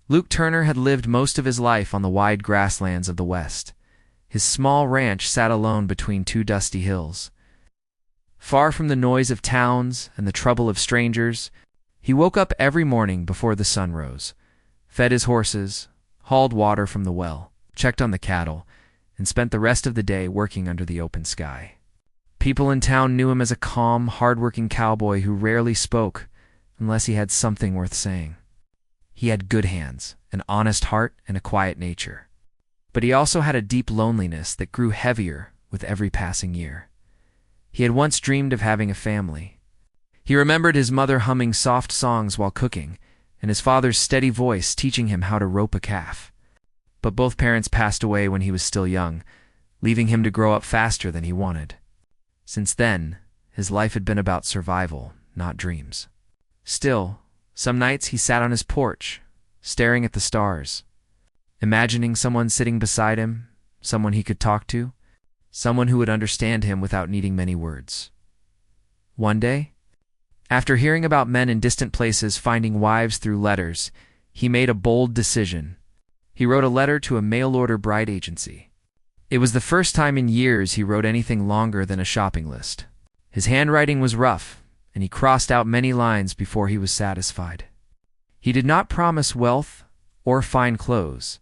Luke Turner had lived most of his life on the wide grasslands of the West. His small ranch sat alone between two dusty hills. Far from the noise of towns and the trouble of strangers, he woke up every morning before the sun rose, fed his horses, hauled water from the well, checked on the cattle, and spent the rest of the day working under the open sky. People in town knew him as a calm, hard-working cowboy who rarely spoke unless he had something worth saying. He had good hands, an honest heart, and a quiet nature. But he also had a deep loneliness that grew heavier with every passing year. He had once dreamed of having a family. He remembered his mother humming soft songs while cooking, and his father's steady voice teaching him how to rope a calf. But both parents passed away when he was still young, leaving him to grow up faster than he wanted. Since then, his life had been about survival, not dreams. Still, some nights he sat on his porch, staring at the stars, imagining someone sitting beside him, someone he could talk to, someone who would understand him without needing many words. One day, after hearing about men in distant places finding wives through letters, he made a bold decision. He wrote a letter to a mail-order bride agency. It was the first time in years he wrote anything longer than a shopping list. His handwriting was rough, and he crossed out many lines before he was satisfied. He did not promise wealth or fine clothes.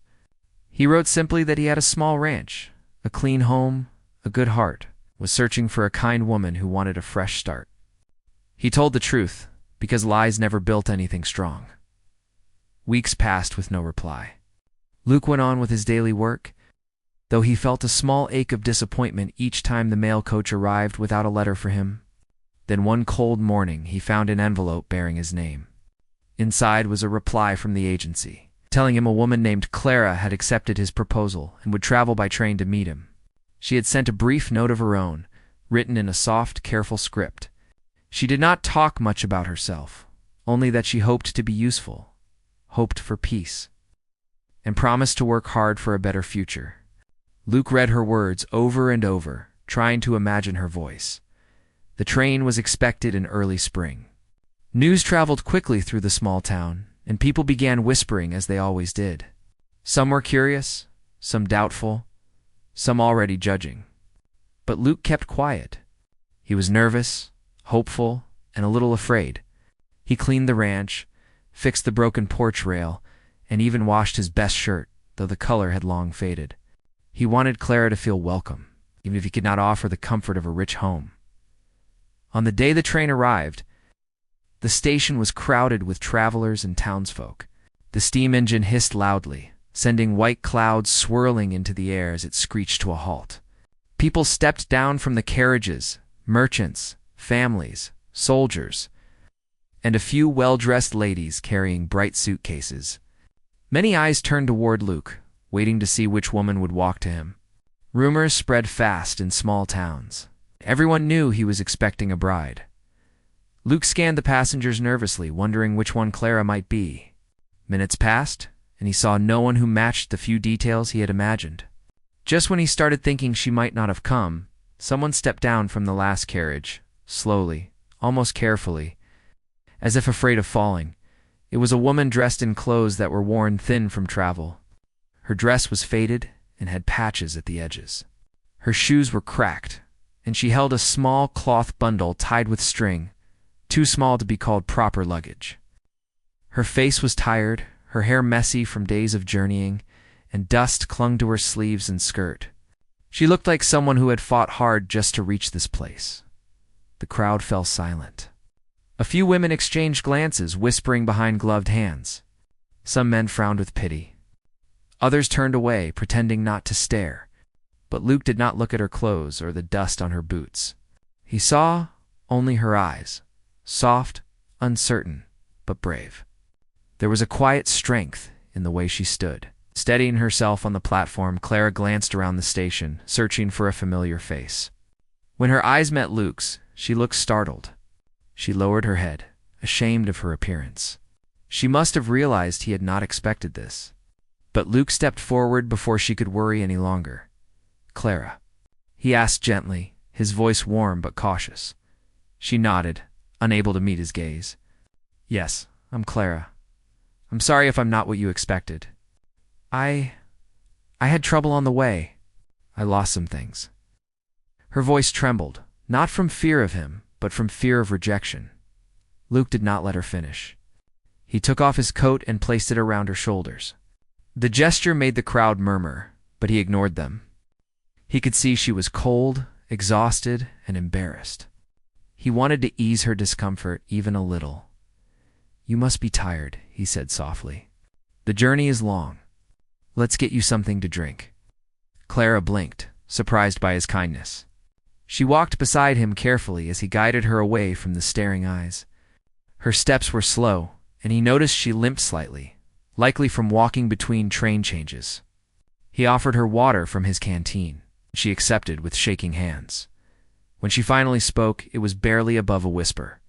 He wrote simply that he had a small ranch, a clean home, a good heart, was searching for a kind woman who wanted a fresh start. He told the truth, because lies never built anything strong. Weeks passed with no reply. Luke went on with his daily work, though he felt a small ache of disappointment each time the mail coach arrived without a letter for him. Then one cold morning he found an envelope bearing his name. Inside was a reply from the agency, telling him a woman named Clara had accepted his proposal and would travel by train to meet him. She had sent a brief note of her own, written in a soft, careful script. She did not talk much about herself, only that she hoped to be useful, hoped for peace, and promised to work hard for a better future. Luke read her words over and over, trying to imagine her voice. The train was expected in early spring. News traveled quickly through the small town, and people began whispering as they always did. Some were curious, some doubtful, some already judging. But Luke kept quiet. He was nervous, hopeful, and a little afraid. He cleaned the ranch, fixed the broken porch rail, and even washed his best shirt, though the color had long faded. He wanted Clara to feel welcome, even if he could not offer the comfort of a rich home. On the day the train arrived, the station was crowded with travelers and townsfolk. The steam engine hissed loudly, sending white clouds swirling into the air as it screeched to a halt. People stepped down from the carriages, merchants, families, soldiers, and a few well-dressed ladies carrying bright suitcases. Many eyes turned toward Luke, waiting to see which woman would walk to him. Rumors spread fast in small towns. Everyone knew he was expecting a bride. Luke scanned the passengers nervously, wondering which one Clara might be. Minutes passed, and he saw no one who matched the few details he had imagined. Just when he started thinking she might not have come, someone stepped down from the last carriage, slowly, almost carefully, as if afraid of falling. It was a woman dressed in clothes that were worn thin from travel. Her dress was faded and had patches at the edges. Her shoes were cracked, and she held a small cloth bundle tied with string, too small to be called proper luggage. Her face was tired, her hair messy from days of journeying, and dust clung to her sleeves and skirt. She looked like someone who had fought hard just to reach this place. The crowd fell silent. A few women exchanged glances, whispering behind gloved hands. Some men frowned with pity. Others turned away, pretending not to stare. But Luke did not look at her clothes or the dust on her boots. He saw only her eyes, soft, uncertain, but brave. There was a quiet strength in the way she stood. Steadying herself on the platform, Clara glanced around the station, searching for a familiar face. When her eyes met Luke's, she looked startled. She lowered her head, ashamed of her appearance. She must have realized he had not expected this. But Luke stepped forward before she could worry any longer. "Clara," he asked gently, his voice warm but cautious. She nodded, unable to meet his gaze. "Yes, I'm Clara. I'm sorry if I'm not what you expected. I had trouble on the way. I lost some things." Her voice trembled, not from fear of him, but from fear of rejection. Luke did not let her finish. He took off his coat and placed it around her shoulders. The gesture made the crowd murmur, but he ignored them. He could see she was cold, exhausted, and embarrassed. He wanted to ease her discomfort even a little. "You must be tired," he said softly. "The journey is long. Let's get you something to drink." Clara blinked, surprised by his kindness. She walked beside him carefully as he guided her away from the staring eyes. Her steps were slow, and he noticed she limped slightly, likely from walking between train changes. He offered her water from his canteen. She accepted with shaking hands. When she finally spoke, it was barely above a whisper.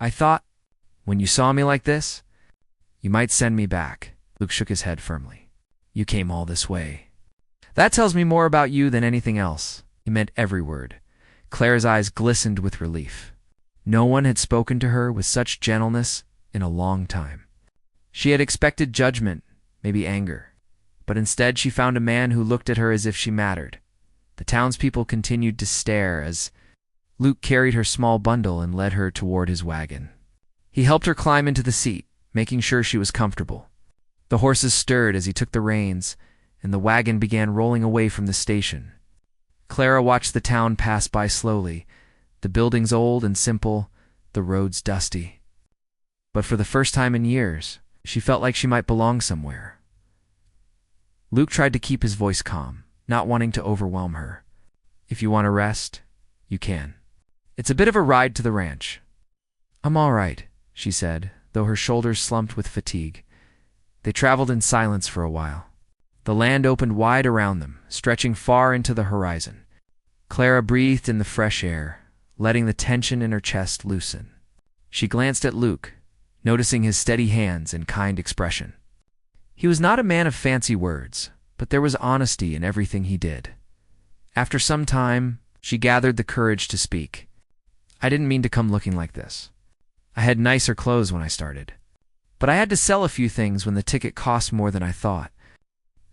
"I thought, when you saw me like this, you might send me back." Luke shook his head firmly. "You came all this way. That tells me more about you than anything else." He meant every word. Clara's eyes glistened with relief. No one had spoken to her with such gentleness in a long time. She had expected judgment, maybe anger, but instead she found a man who looked at her as if she mattered. The townspeople continued to stare as Luke carried her small bundle and led her toward his wagon. He helped her climb into the seat, making sure she was comfortable. The horses stirred as he took the reins, and the wagon began rolling away from the station. Clara watched the town pass by slowly, the buildings old and simple, the roads dusty. But for the first time in years, she felt like she might belong somewhere. Luke tried to keep his voice calm, not wanting to overwhelm her. "If you want to rest, you can. It's a bit of a ride to the ranch." "I'm all right," she said, though her shoulders slumped with fatigue. They traveled in silence for a while. The land opened wide around them, stretching far into the horizon. Clara breathed in the fresh air, letting the tension in her chest loosen. She glanced at Luke, noticing his steady hands and kind expression. He was not a man of fancy words, but there was honesty in everything he did. After some time, she gathered the courage to speak. "I didn't mean to come looking like this. I had nicer clothes when I started. But I had to sell a few things when the ticket cost more than I thought.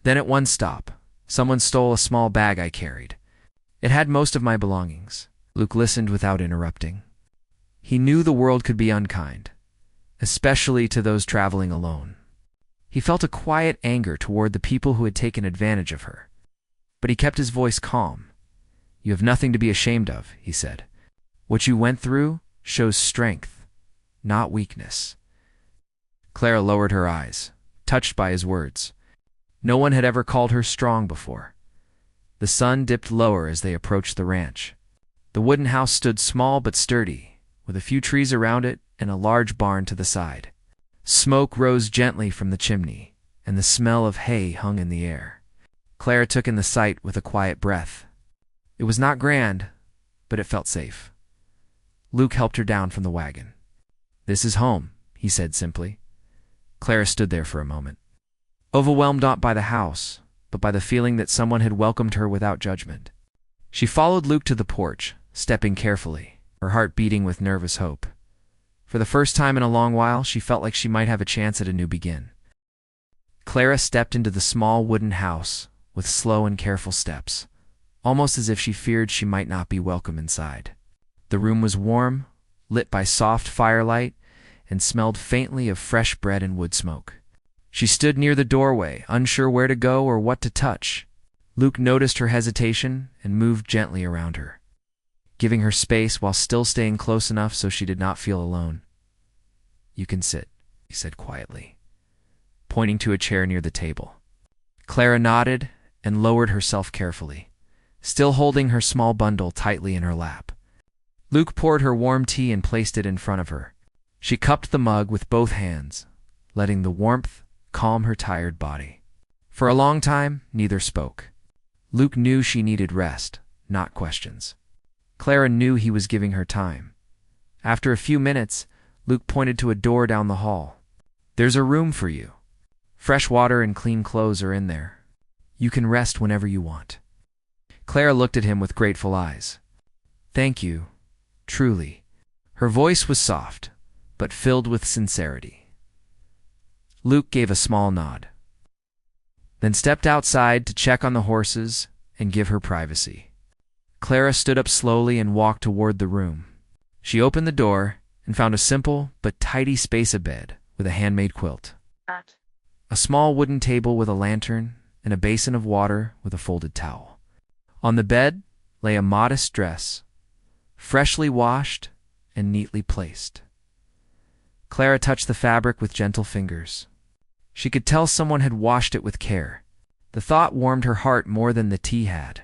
Then at one stop, someone stole a small bag I carried. It had most of my belongings." Luke listened without interrupting. He knew the world could be unkind, especially to those traveling alone. He felt a quiet anger toward the people who had taken advantage of her. But he kept his voice calm. "You have nothing to be ashamed of," he said. "What you went through shows strength, not weakness." Clara lowered her eyes, touched by his words. No one had ever called her strong before. The sun dipped lower as they approached the ranch. The wooden house stood small but sturdy, with a few trees around it and a large barn to the side. Smoke rose gently from the chimney, and the smell of hay hung in the air. Clara took in the sight with a quiet breath. It was not grand, but it felt safe. Luke helped her down from the wagon. "This is home," he said simply. Clara stood there for a moment, overwhelmed not by the house, but by the feeling that someone had welcomed her without judgment. She followed Luke to the porch, stepping carefully, her heart beating with nervous hope. For the first time in a long while, she felt like she might have a chance at a new begin. Clara stepped into the small wooden house with slow and careful steps, almost as if she feared she might not be welcome inside. The room was warm, lit by soft firelight, and smelled faintly of fresh bread and wood smoke. She stood near the doorway, unsure where to go or what to touch. Luke noticed her hesitation and moved gently around her, giving her space while still staying close enough so she did not feel alone. "You can sit," he said quietly, pointing to a chair near the table. Clara nodded and lowered herself carefully, still holding her small bundle tightly in her lap. Luke poured her warm tea and placed it in front of her. She cupped the mug with both hands, letting the warmth calm her tired body. For a long time, neither spoke. Luke knew she needed rest, not questions. Clara knew he was giving her time. After a few minutes, Luke pointed to a door down the hall. "There's a room for you. Fresh water and clean clothes are in there. You can rest whenever you want." Clara looked at him with grateful eyes. "Thank you, truly." Her voice was soft, but filled with sincerity. Luke gave a small nod, then stepped outside to check on the horses and give her privacy. Clara stood up slowly and walked toward the room. She opened the door and found a simple but tidy space bed with a handmade quilt, a small wooden table with a lantern, and a basin of water with a folded towel. On the bed lay a modest dress, freshly washed and neatly placed. Clara touched the fabric with gentle fingers. She could tell someone had washed it with care. The thought warmed her heart more than the tea had.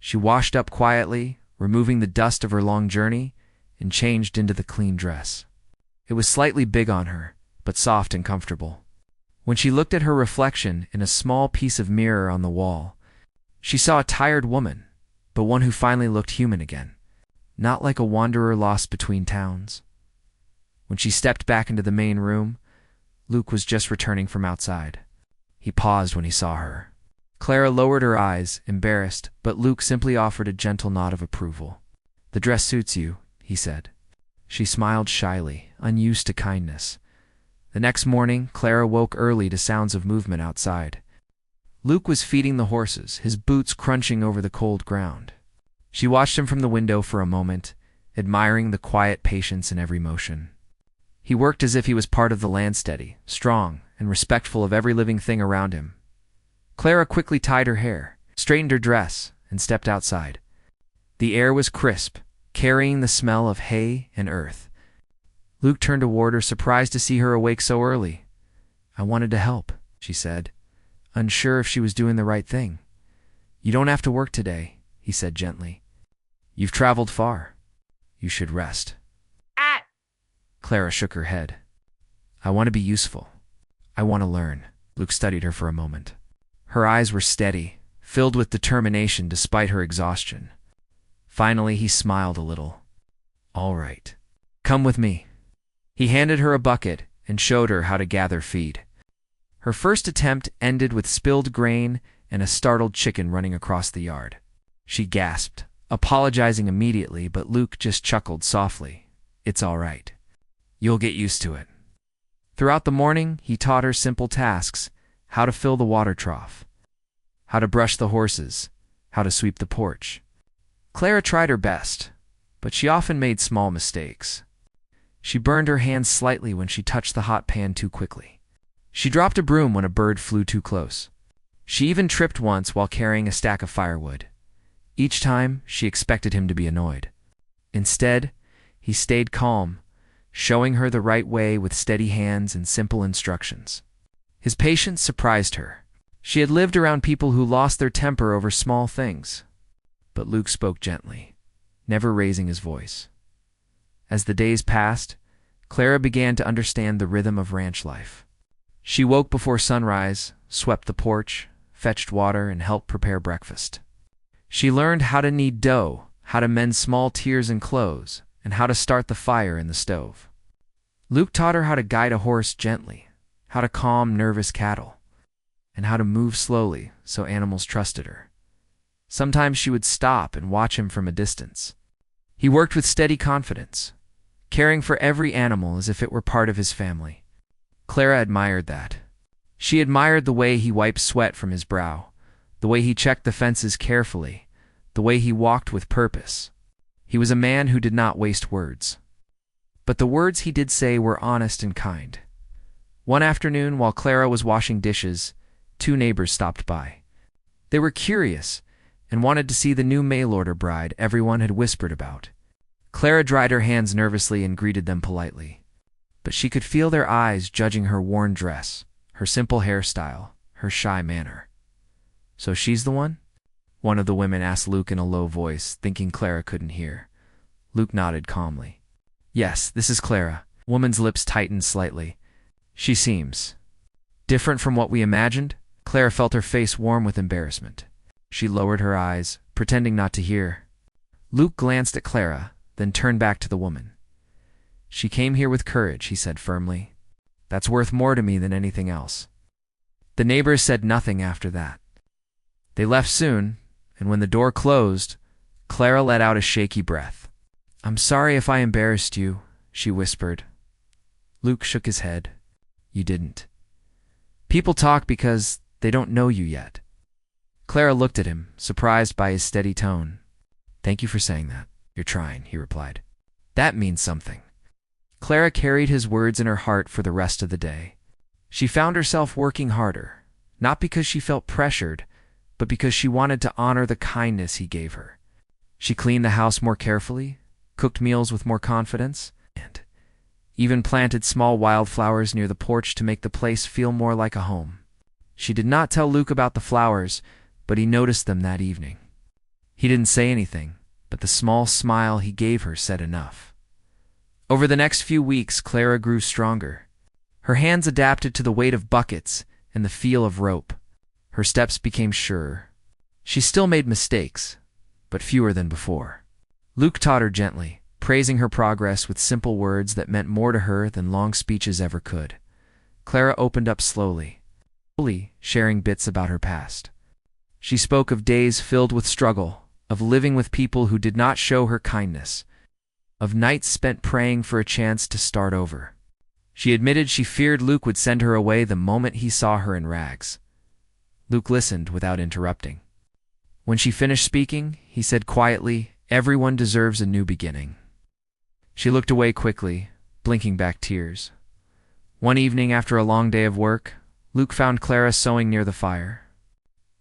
She washed up quietly, removing the dust of her long journey, and changed into the clean dress. It was slightly big on her, but soft and comfortable. When she looked at her reflection in a small piece of mirror on the wall, she saw a tired woman, but one who finally looked human again, not like a wanderer lost between towns. When she stepped back into the main room, Luke was just returning from outside. He paused when he saw her. Clara lowered her eyes, embarrassed, but Luke simply offered a gentle nod of approval. "The dress suits you," he said. She smiled shyly, unused to kindness. The next morning, Clara woke early to sounds of movement outside. Luke was feeding the horses, his boots crunching over the cold ground. She watched him from the window for a moment, admiring the quiet patience in every motion. He worked as if he was part of the land, steady, strong, and respectful of every living thing around him. Clara quickly tied her hair, straightened her dress, and stepped outside. The air was crisp, carrying the smell of hay and earth. Luke turned toward her, surprised to see her awake so early. "I wanted to help," she said, unsure if she was doing the right thing. "You don't have to work today," he said gently. "You've traveled far. You should rest." Clara shook her head. "I want to be useful. I want to learn." Luke studied her for a moment. Her eyes were steady, filled with determination despite her exhaustion. Finally, he smiled a little. "All right. Come with me." He handed her a bucket and showed her how to gather feed. Her first attempt ended with spilled grain and a startled chicken running across the yard. She gasped, apologizing immediately, but Luke just chuckled softly. "It's all right. You'll get used to it." Throughout the morning, he taught her simple tasks: how to fill the water trough, how to brush the horses, how to sweep the porch. Clara tried her best, but she often made small mistakes. She burned her hands slightly when she touched the hot pan too quickly. She dropped a broom when a bird flew too close. She even tripped once while carrying a stack of firewood. Each time, she expected him to be annoyed. Instead, he stayed calm, showing her the right way with steady hands and simple instructions. His patience surprised her. She had lived around people who lost their temper over small things. But Luke spoke gently, never raising his voice. As the days passed, Clara began to understand the rhythm of ranch life. She woke before sunrise, swept the porch, fetched water, and helped prepare breakfast. She learned how to knead dough, how to mend small tears in clothes, and how to start the fire in the stove. Luke taught her how to guide a horse gently, how to calm nervous cattle, and how to move slowly so animals trusted her. Sometimes she would stop and watch him from a distance. He worked with steady confidence, caring for every animal as if it were part of his family. Clara admired that. She admired the way he wiped sweat from his brow, the way he checked the fences carefully, the way he walked with purpose. He was a man who did not waste words. But the words he did say were honest and kind. One afternoon, while Clara was washing dishes, two neighbors stopped by. They were curious and wanted to see the new mail-order bride everyone had whispered about. Clara dried her hands nervously and greeted them politely. But she could feel their eyes judging her worn dress, her simple hairstyle, her shy manner. "So she's the one?" one of the women asked Luke in a low voice, thinking Clara couldn't hear. Luke nodded calmly. "Yes, this is Clara." Woman's lips tightened slightly. "She seems different from what we imagined." Clara felt her face warm with embarrassment. She lowered her eyes, pretending not to hear. Luke glanced at Clara, then turned back to the woman. "She came here with courage," he said firmly. "That's worth more to me than anything else." The neighbors said nothing after that. They left soon, and when the door closed, Clara let out a shaky breath. "I'm sorry if I embarrassed you," she whispered. Luke shook his head. "You didn't. People talk because they don't know you yet. Clara looked at him, surprised by his steady tone. Thank you for saying that. You're trying, he replied. That means something. Clara carried his words in her heart for the rest of the day. She found herself working harder, not because she felt pressured, but because she wanted to honor the kindness he gave her. She cleaned the house more carefully, cooked meals with more confidence, and even planted small wildflowers near the porch to make the place feel more like a home. She did not tell Luke about the flowers, but he noticed them that evening. He didn't say anything, but the small smile he gave her said enough. Over the next few weeks, Clara grew stronger. Her hands adapted to the weight of buckets and the feel of rope. Her steps became surer. She still made mistakes, but fewer than before. Luke taught her gently, praising her progress with simple words that meant more to her than long speeches ever could. Clara opened up slowly, sharing bits about her past. She spoke of days filled with struggle, of living with people who did not show her kindness, of nights spent praying for a chance to start over. She admitted she feared Luke would send her away the moment he saw her in rags. Luke listened without interrupting. When she finished speaking, he said quietly, "Everyone deserves a new beginning." She looked away quickly, blinking back tears. One evening after a long day of work, Luke found Clara sewing near the fire.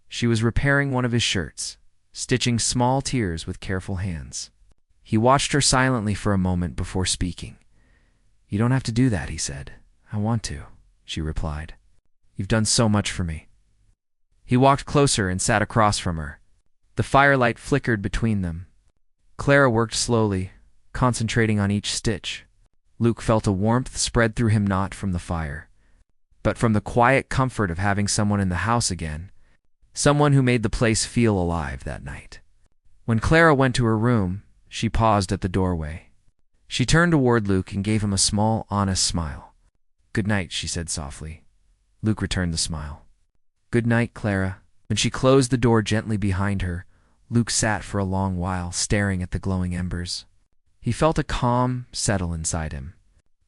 She was repairing one of his shirts, stitching small tears with careful hands. He watched her silently for a moment before speaking. "You don't have to do that," he said. "I want to," she replied. "You've done so much for me." He walked closer and sat across from her. The firelight flickered between them. Clara worked slowly, concentrating on each stitch. Luke felt a warmth spread through him, not from the fire, but from the quiet comfort of having someone in the house again, someone who made the place feel alive that night. When Clara went to her room, she paused at the doorway. She turned toward Luke and gave him a small, honest smile. "Good night," she said softly. Luke returned the smile. "Good night, Clara." When she closed the door gently behind her, Luke sat for a long while, staring at the glowing embers. He felt a calm settle inside him.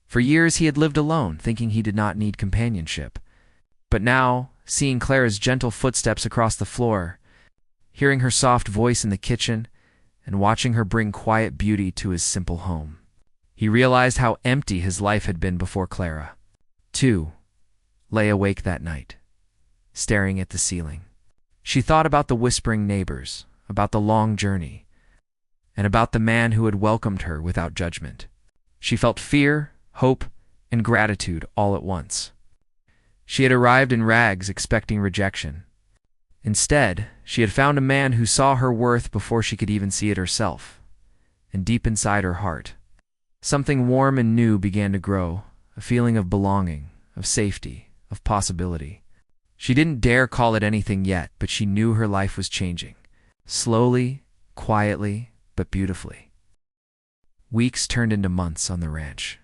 For years he had lived alone, thinking he did not need companionship. But now, seeing Clara's gentle footsteps across the floor, hearing her soft voice in the kitchen, and watching her bring quiet beauty to his simple home, he realized how empty his life had been before Clara, too, lay awake that night, staring at the ceiling. She thought about the whispering neighbors, about the long journey, and about the man who had welcomed her without judgment. She felt fear, hope, and gratitude all at once. She had arrived in rags expecting rejection. Instead, she had found a man who saw her worth before she could even see it herself. And deep inside her heart, something warm and new began to grow, a feeling of belonging, of safety, of possibility. She didn't dare call it anything yet, but she knew her life was changing. Slowly, quietly, but beautifully. Weeks turned into months on the ranch.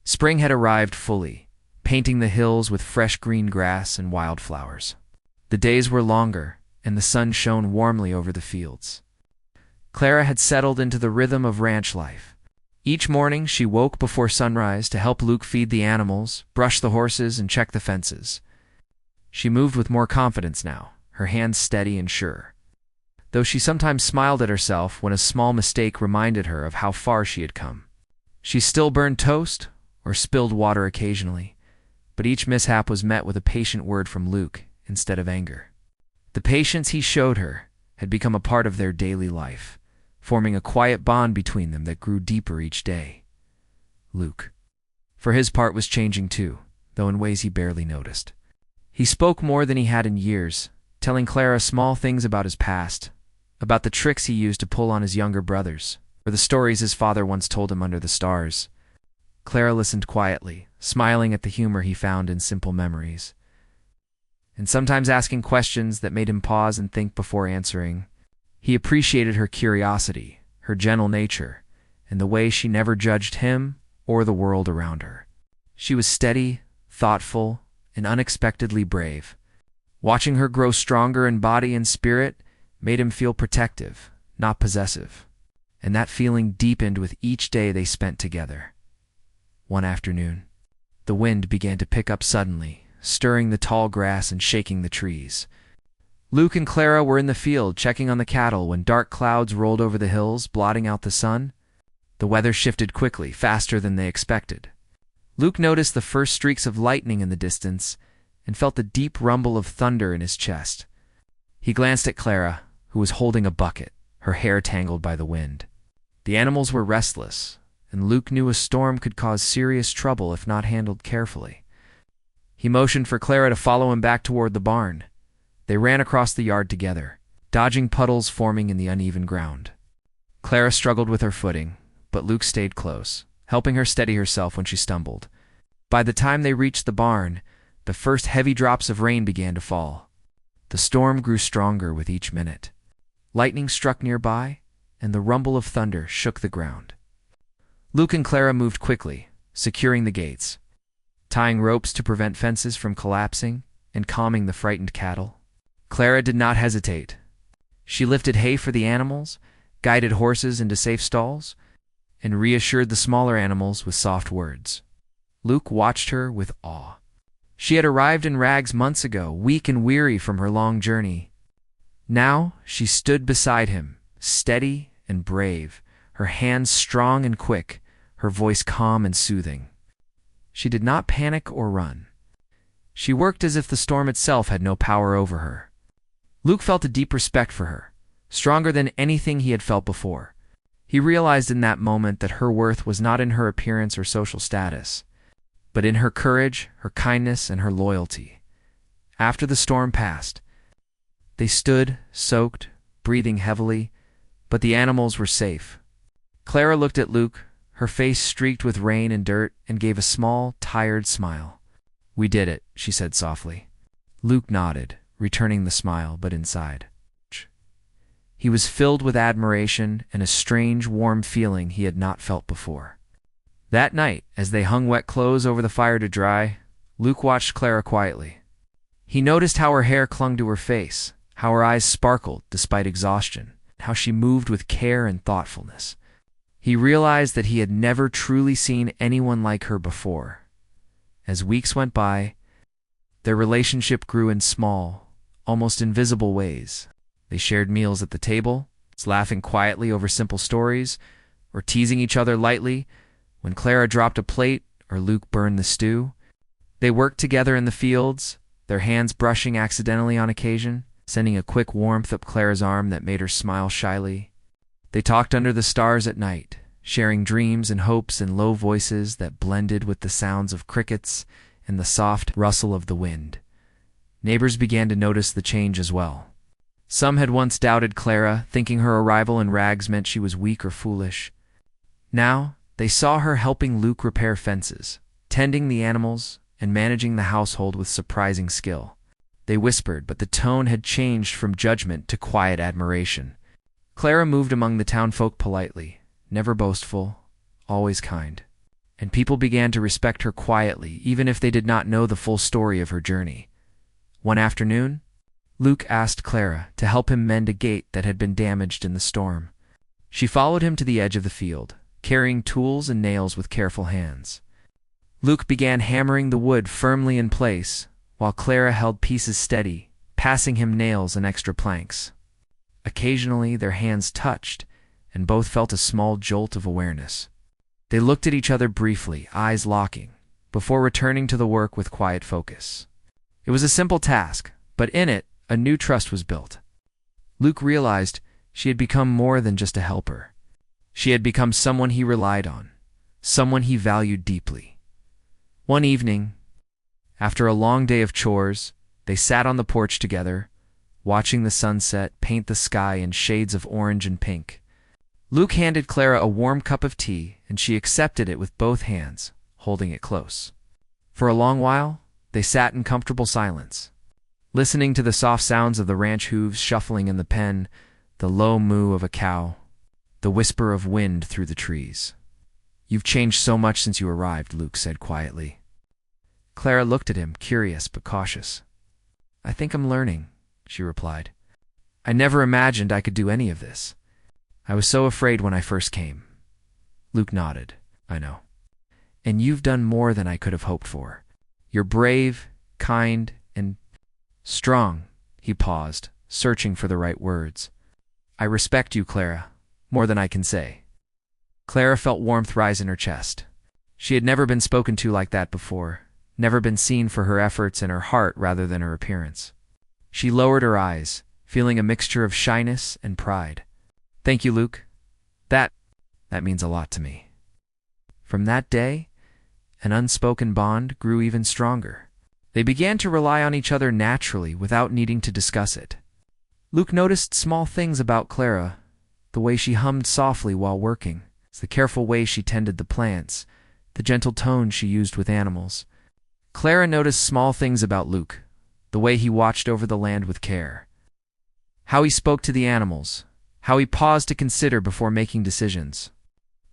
Spring had arrived fully, painting the hills with fresh green grass and wildflowers. The days were longer, and the sun shone warmly over the fields. Clara had settled into the rhythm of ranch life. Each morning she woke before sunrise to help Luke feed the animals, brush the horses, and check the fences. She moved with more confidence now, her hands steady and sure, though she sometimes smiled at herself when a small mistake reminded her of how far she had come. She still burned toast or spilled water occasionally, but each mishap was met with a patient word from Luke instead of anger. The patience he showed her had become a part of their daily life, forming a quiet bond between them that grew deeper each day. Luke, for his part, was changing too, though in ways he barely noticed. He spoke more than he had in years, telling Clara small things about his past, about the tricks he used to pull on his younger brothers, or the stories his father once told him under the stars. Clara listened quietly, smiling at the humor he found in simple memories, and sometimes asking questions that made him pause and think before answering. He appreciated her curiosity, her gentle nature, and the way she never judged him or the world around her. She was steady, thoughtful, and unexpectedly brave. Watching her grow stronger in body and spirit made him feel protective, not possessive, and that feeling deepened with each day they spent together. One afternoon, the wind began to pick up suddenly, stirring the tall grass and shaking the trees. Luke and Clara were in the field checking on the cattle when dark clouds rolled over the hills, blotting out the sun. The weather shifted quickly, faster than they expected. Luke noticed the first streaks of lightning in the distance and felt the deep rumble of thunder in his chest. He glanced at Clara, who was holding a bucket, her hair tangled by the wind. The animals were restless, and Luke knew a storm could cause serious trouble if not handled carefully. He motioned for Clara to follow him back toward the barn. They ran across the yard together, dodging puddles forming in the uneven ground. Clara struggled with her footing, but Luke stayed close, helping her steady herself when she stumbled. By the time they reached the barn, the first heavy drops of rain began to fall. The storm grew stronger with each minute. Lightning struck nearby, and the rumble of thunder shook the ground. Luke and Clara moved quickly, securing the gates, tying ropes to prevent fences from collapsing, and calming the frightened cattle. Clara did not hesitate. She lifted hay for the animals, guided horses into safe stalls, and reassured the smaller animals with soft words. Luke watched her with awe. She had arrived in rags months ago, weak and weary from her long journey. Now she stood beside him, steady and brave, her hands strong and quick, her voice calm and soothing. She did not panic or run. She worked as if the storm itself had no power over her. Luke felt a deep respect for her, stronger than anything he had felt before. He realized in that moment that her worth was not in her appearance or social status, but in her courage, her kindness, and her loyalty. After the storm passed, they stood, soaked, breathing heavily, but the animals were safe. Clara looked at Luke, her face streaked with rain and dirt, and gave a small, tired smile. "We did it," she said softly. Luke nodded, returning the smile, but inside, he was filled with admiration and a strange, warm feeling he had not felt before. That night, as they hung wet clothes over the fire to dry, Luke watched Clara quietly. He noticed how her hair clung to her face, how her eyes sparkled despite exhaustion, how she moved with care and thoughtfulness. He realized that he had never truly seen anyone like her before. As weeks went by, their relationship grew in small, almost invisible ways. They shared meals at the table, laughing quietly over simple stories, or teasing each other lightly when Clara dropped a plate or Luke burned the stew. They worked together in the fields, their hands brushing accidentally on occasion, sending a quick warmth up Clara's arm that made her smile shyly. They talked under the stars at night, sharing dreams and hopes in low voices that blended with the sounds of crickets and the soft rustle of the wind. Neighbors began to notice the change as well. Some had once doubted Clara, thinking her arrival in rags meant she was weak or foolish. Now, they saw her helping Luke repair fences, tending the animals, and managing the household with surprising skill. They whispered, but the tone had changed from judgment to quiet admiration. Clara moved among the townfolk politely, never boastful, always kind. And people began to respect her quietly, even if they did not know the full story of her journey. One afternoon, Luke asked Clara to help him mend a gate that had been damaged in the storm. She followed him to the edge of the field, carrying tools and nails with careful hands. Luke began hammering the wood firmly in place, while Clara held pieces steady, passing him nails and extra planks. Occasionally, their hands touched, and both felt a small jolt of awareness. They looked at each other briefly, eyes locking, before returning to the work with quiet focus. It was a simple task, but in it, a new trust was built. Luke realized she had become more than just a helper. She had become someone he relied on, someone he valued deeply. One evening, after a long day of chores, they sat on the porch together, watching the sunset paint the sky in shades of orange and pink. Luke handed Clara a warm cup of tea, and she accepted it with both hands, holding it close. For a long while, they sat in comfortable silence, listening to the soft sounds of the ranch hooves shuffling in the pen, the low moo of a cow, the whisper of wind through the trees. "You've changed so much since you arrived," Luke said quietly. Clara looked at him, curious but cautious. "I think I'm learning," she replied. "I never imagined I could do any of this. I was so afraid when I first came." Luke nodded. "I know. And you've done more than I could have hoped for. You're brave, kind, and strong. He paused, searching for the right words. I respect you, Clara, more than I can say. Clara felt warmth rise in her chest. She had never been spoken to like that before, never been seen for her efforts and her heart rather than her appearance. She lowered her eyes, feeling a mixture of shyness and pride. Thank you, Luke. That means a lot to me. From that day, an unspoken bond grew even stronger. They began to rely on each other naturally without needing to discuss it. Luke noticed small things about Clara, the way she hummed softly while working, the careful way she tended the plants, the gentle tone she used with animals. Clara noticed small things about Luke, the way he watched over the land with care, how he spoke to the animals, how he paused to consider before making decisions.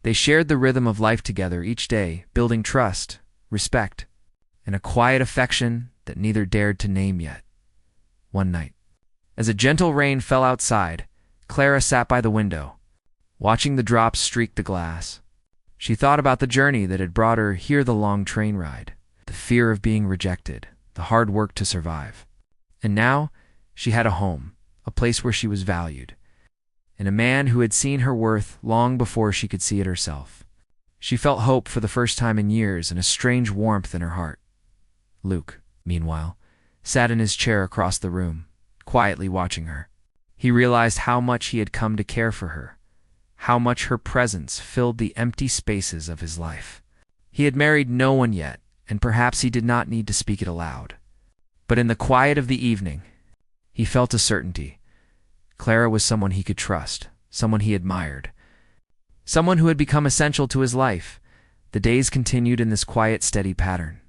They shared the rhythm of life together each day, building trust, respect, and a quiet affection that neither dared to name yet. One night, as a gentle rain fell outside, Clara sat by the window, watching the drops streak the glass. She thought about the journey that had brought her here, the long train ride, the fear of being rejected, the hard work to survive. And now she had a home, a place where she was valued, and a man who had seen her worth long before she could see it herself. She felt hope for the first time in years and a strange warmth in her heart. Luke, meanwhile, sat in his chair across the room, quietly watching her. He realized how much he had come to care for her, how much her presence filled the empty spaces of his life. He had married no one yet, and perhaps he did not need to speak it aloud. But in the quiet of the evening, he felt a certainty. Clara was someone he could trust, someone he admired, someone who had become essential to his life. The days continued in this quiet, steady pattern.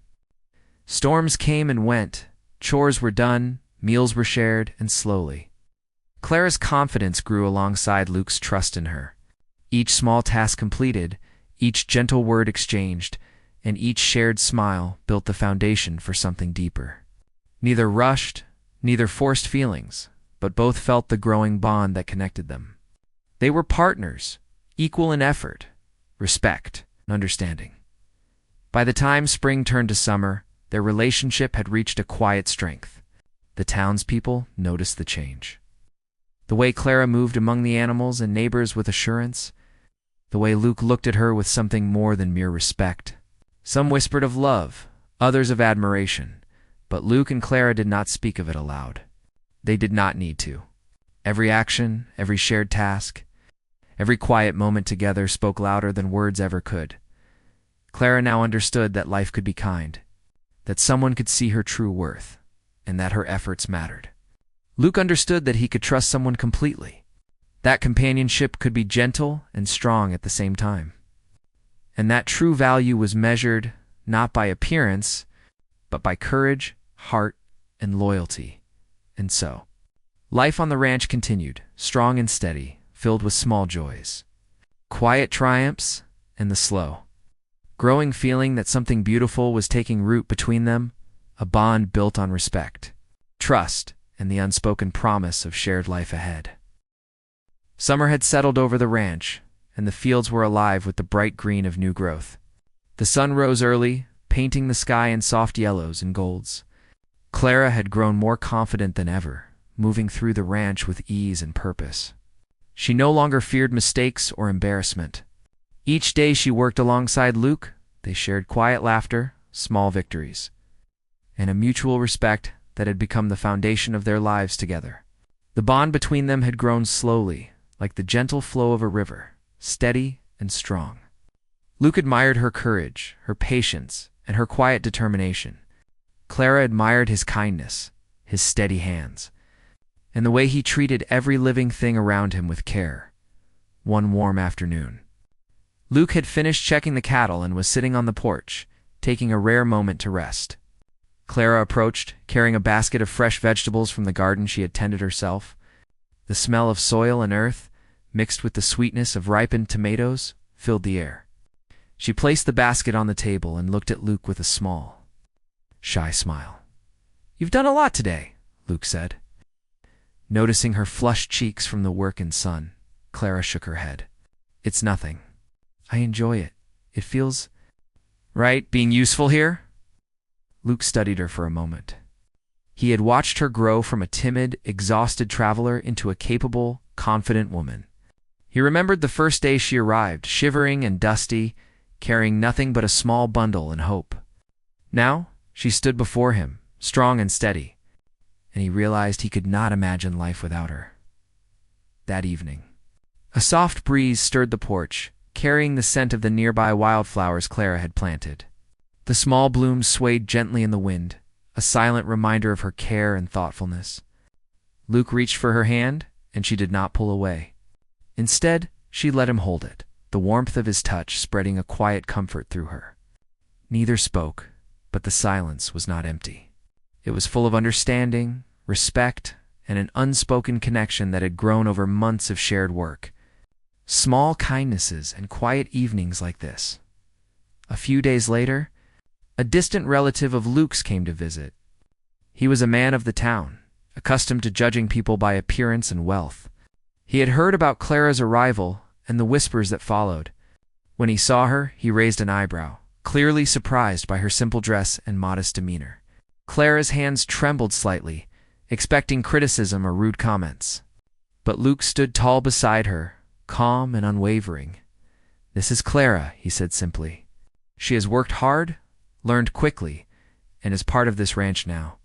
Storms came and went, chores were done, meals were shared, and slowly, Clara's confidence grew alongside Luke's trust in her. Each small task completed, each gentle word exchanged, and each shared smile built the foundation for something deeper. Neither rushed, neither forced feelings, but both felt the growing bond that connected them. They were partners, equal in effort, respect, and understanding. By the time spring turned to summer, their relationship had reached a quiet strength. The townspeople noticed the change. The way Clara moved among the animals and neighbors with assurance, the way Luke looked at her with something more than mere respect. Some whispered of love, others of admiration, but Luke and Clara did not speak of it aloud. They did not need to. Every action, every shared task, every quiet moment together spoke louder than words ever could. Clara now understood that life could be kind, that someone could see her true worth, and that her efforts mattered. Luke understood that he could trust someone completely. That companionship could be gentle and strong at the same time. And that true value was measured not by appearance, but by courage, heart, and loyalty. And so, life on the ranch continued, strong and steady, filled with small joys, quiet triumphs, and the slow, growing feeling that something beautiful was taking root between them, a bond built on respect, trust, and the unspoken promise of shared life ahead. Summer had settled over the ranch, and the fields were alive with the bright green of new growth. The sun rose early, painting the sky in soft yellows and golds. Clara had grown more confident than ever, moving through the ranch with ease and purpose. She no longer feared mistakes or embarrassment. Each day she worked alongside Luke, they shared quiet laughter, small victories, and a mutual respect that had become the foundation of their lives together. The bond between them had grown slowly, like the gentle flow of a river, steady and strong. Luke admired her courage, her patience, and her quiet determination. Clara admired his kindness, his steady hands, and the way he treated every living thing around him with care. One warm afternoon, Luke had finished checking the cattle and was sitting on the porch, taking a rare moment to rest. Clara approached, carrying a basket of fresh vegetables from the garden she had tended herself. The smell of soil and earth, mixed with the sweetness of ripened tomatoes, filled the air. She placed the basket on the table and looked at Luke with a small, shy smile. "You've done a lot today," Luke said. Noticing her flushed cheeks from the work and sun, Clara shook her head. "It's nothing. I enjoy it. It feels right being useful here." Luke studied her for a moment. He had watched her grow from a timid, exhausted traveler into a capable, confident woman. He remembered the first day she arrived, shivering and dusty, carrying nothing but a small bundle and hope. Now, she stood before him, strong and steady, and he realized he could not imagine life without her. That evening, a soft breeze stirred the porch, carrying the scent of the nearby wildflowers Clara had planted. The small blooms swayed gently in the wind, a silent reminder of her care and thoughtfulness. Luke reached for her hand, and she did not pull away. Instead, she let him hold it, the warmth of his touch spreading a quiet comfort through her. Neither spoke, but the silence was not empty. It was full of understanding, respect, and an unspoken connection that had grown over months of shared work. Small kindnesses and quiet evenings like this. A few days later, a distant relative of Luke's came to visit. He was a man of the town, accustomed to judging people by appearance and wealth. He had heard about Clara's arrival and the whispers that followed. When he saw her, he raised an eyebrow, clearly surprised by her simple dress and modest demeanor. Clara's hands trembled slightly, expecting criticism or rude comments. But Luke stood tall beside her, calm and unwavering. "This is Clara," he said simply. "She has worked hard, learned quickly, and is part of this ranch now.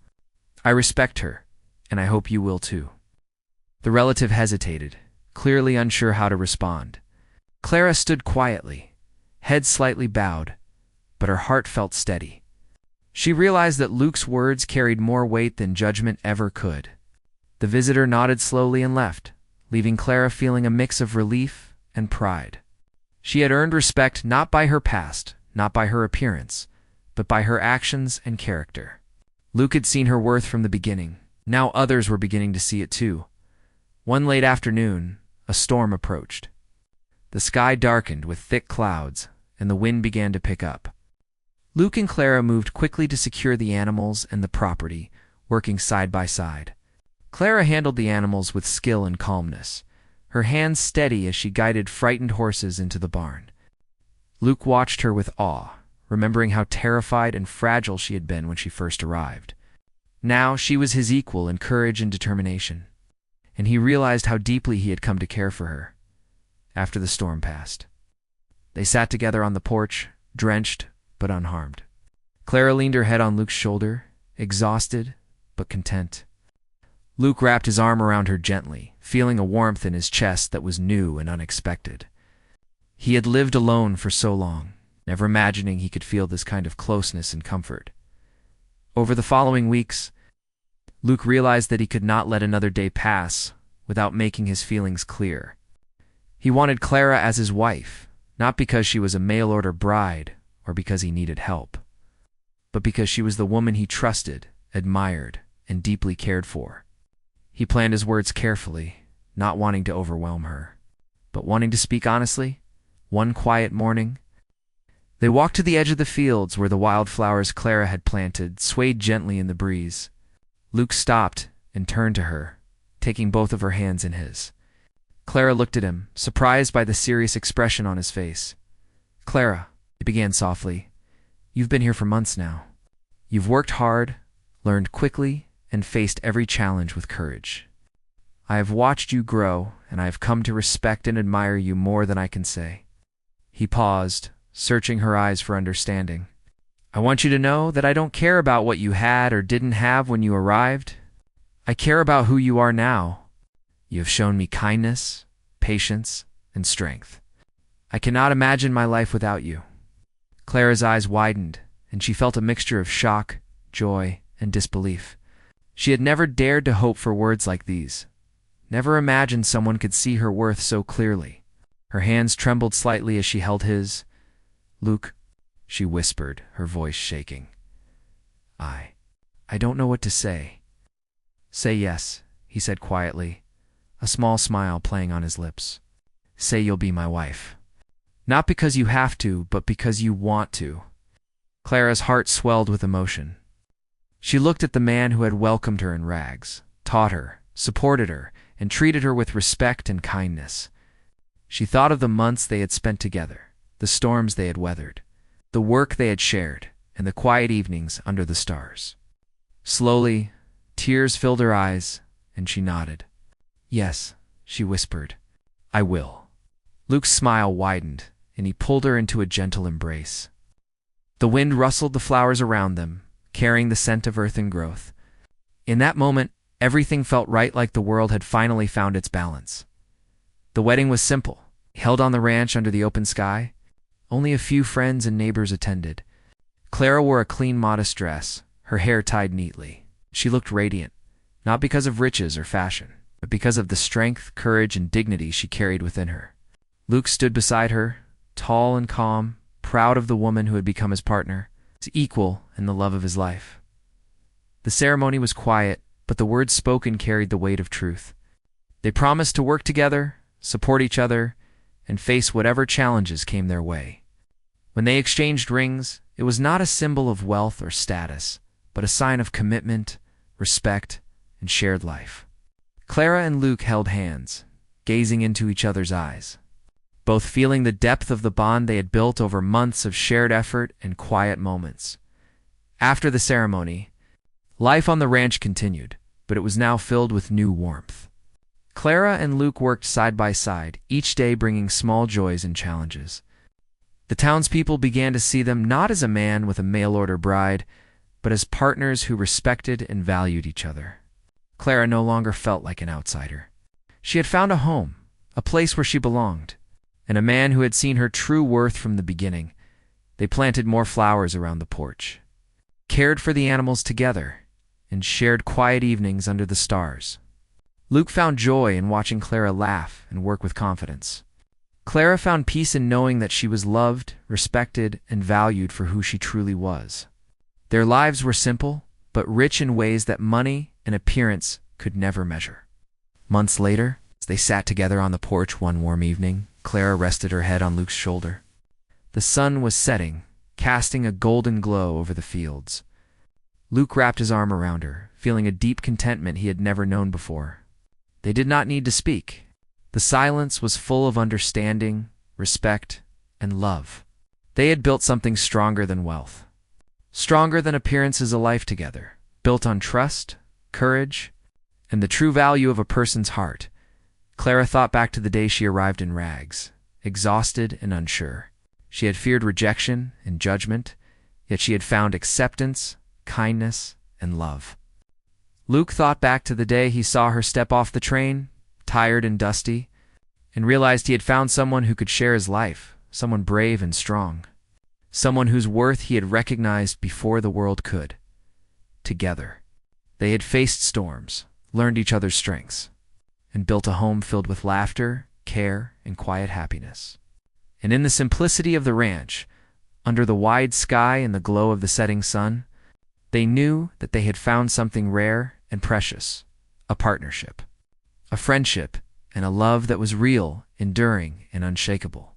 I respect her, and I hope you will too." The relative hesitated, clearly unsure how to respond. Clara stood quietly, head slightly bowed, but her heart felt steady. She realized that Luke's words carried more weight than judgment ever could. The visitor nodded slowly and left, leaving Clara feeling a mix of relief and pride. She had earned respect not by her past, not by her appearance, but by her actions and character. Luke had seen her worth from the beginning. Now others were beginning to see it too. One late afternoon, a storm approached. The sky darkened with thick clouds, and the wind began to pick up. Luke and Clara moved quickly to secure the animals and the property, working side by side. Clara handled the animals with skill and calmness, her hands steady as she guided frightened horses into the barn. Luke watched her with awe, remembering how terrified and fragile she had been when she first arrived. Now she was his equal in courage and determination, and he realized how deeply he had come to care for her. After the storm passed, they sat together on the porch, drenched but unharmed. Clara leaned her head on Luke's shoulder, exhausted but content. Luke wrapped his arm around her gently, feeling a warmth in his chest that was new and unexpected. He had lived alone for so long, never imagining he could feel this kind of closeness and comfort. Over the following weeks, Luke realized that he could not let another day pass without making his feelings clear. He wanted Clara as his wife, not because she was a mail-order bride or because he needed help, but because she was the woman he trusted, admired, and deeply cared for. He planned his words carefully, not wanting to overwhelm her, but wanting to speak honestly. One quiet morning, they walked to the edge of the fields where the wildflowers Clara had planted swayed gently in the breeze. Luke stopped and turned to her, taking both of her hands in his. Clara looked at him, surprised by the serious expression on his face. "Clara," he began softly, "you've been here for months now. You've worked hard, learned quickly, and faced every challenge with courage. I have watched you grow, and I have come to respect and admire you more than I can say." He paused, searching her eyes for understanding. "I want you to know that I don't care about what you had or didn't have when you arrived. I care about who you are now. You have shown me kindness, patience, and strength. I cannot imagine my life without you." Clara's eyes widened, and she felt a mixture of shock, joy, and disbelief. She had never dared to hope for words like these, never imagined someone could see her worth so clearly. Her hands trembled slightly as she held his. "Luke," she whispered, her voice shaking. I don't know what to say." "Say yes," he said quietly, a small smile playing on his lips. "Say you'll be my wife. Not because you have to, but because you want to." Clara's heart swelled with emotion. She looked at the man who had welcomed her in rags, taught her, supported her, and treated her with respect and kindness. She thought of the months they had spent together, the storms they had weathered, the work they had shared, and the quiet evenings under the stars. Slowly, tears filled her eyes, and she nodded. "Yes," she whispered, "I will." Luke's smile widened, and he pulled her into a gentle embrace. The wind rustled the flowers around them, carrying the scent of earth and growth. In that moment, everything felt right, like the world had finally found its balance. The wedding was simple, held on the ranch under the open sky. Only a few friends and neighbors attended. Clara wore a clean, modest dress, her hair tied neatly. She looked radiant, not because of riches or fashion, but because of the strength, courage, and dignity she carried within her. Luke stood beside her, tall and calm, proud of the woman who had become his partner, his equal in the love of his life. The ceremony was quiet, but the words spoken carried the weight of truth. They promised to work together, support each other, and face whatever challenges came their way. When they exchanged rings, it was not a symbol of wealth or status, but a sign of commitment, respect, and shared life. Clara and Luke held hands, gazing into each other's eyes, both feeling the depth of the bond they had built over months of shared effort and quiet moments. After the ceremony, life on the ranch continued, but it was now filled with new warmth. Clara and Luke worked side by side, each day bringing small joys and challenges. The townspeople began to see them not as a man with a mail-order bride, but as partners who respected and valued each other. Clara no longer felt like an outsider. She had found a home, a place where she belonged, and a man who had seen her true worth from the beginning. They planted more flowers around the porch, cared for the animals together, and shared quiet evenings under the stars. Luke found joy in watching Clara laugh and work with confidence. Clara found peace in knowing that she was loved, respected, and valued for who she truly was. Their lives were simple, but rich in ways that money and appearance could never measure. Months later, as they sat together on the porch one warm evening, Clara rested her head on Luke's shoulder. The sun was setting, casting a golden glow over the fields. Luke wrapped his arm around her, feeling a deep contentment he had never known before. They did not need to speak. The silence was full of understanding, respect, and love. They had built something stronger than wealth, stronger than appearances, a life together, built on trust, courage, and the true value of a person's heart. Clara thought back to the day she arrived in rags, exhausted and unsure. She had feared rejection and judgment, yet she had found acceptance, kindness, and love. Luke thought back to the day he saw her step off the train, tired and dusty, and realized he had found someone who could share his life, someone brave and strong, someone whose worth he had recognized before the world could. Together, they had faced storms, learned each other's strengths, and built a home filled with laughter, care, and quiet happiness. And in the simplicity of the ranch, under the wide sky and the glow of the setting sun, they knew that they had found something rare and precious, a partnership, a friendship, and a love that was real, enduring, and unshakable.